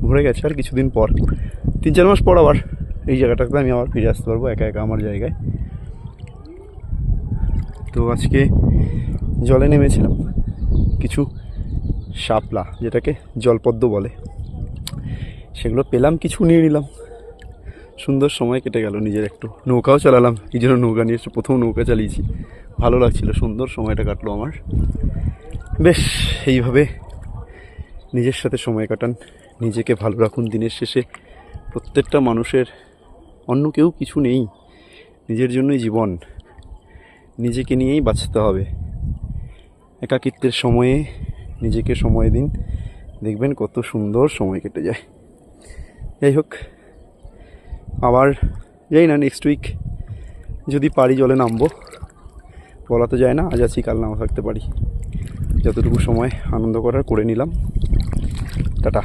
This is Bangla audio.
ভরে গেছে, আর কিছুদিন পর 3-4 মাস পর আবার এই জায়গাটাতে আমি আবার ফিরে আসতে পারবো একা একা আমার জায়গায়। তো আজকে জলে নেমেছিলাম, কিছু শাপলা যেটাকে জলপদ্ম বলে, সেগুলো পেলাম, কিছু নিয়ে নিলাম। সুন্দর সময় কেটে গেল। নিজের একটু নৌকাও চালালাম, এই জন্য নৌকা নিয়ে এসে প্রথম নৌকা চালিয়েছি, ভালো লাগছিল, সুন্দর সময়টা কাটলো আমার। বেশ, এইভাবে নিজের সাথে সময় কাটান, নিজেকে ভালো রাখুন। দিনের শেষে প্রত্যেকটা মানুষের অন্য কেউ কিছু নেই, নিজের জন্যই জীবন, নিজেকে নিয়েই বাঁচতে হবে। একাকিত্বের সময়ে নিজেকে সময় দিন, দেখবেন কত সুন্দর সময় কেটে যায়। যাই হোক, আবার যাই না, নেক্সট উইক যদি পারি জলে নামবো, বলা তো যায় না, আজ আছি কাল নাও থাকতে পারি। যতটুকু সময় আনন্দ করার করে নিলাম। টাটা।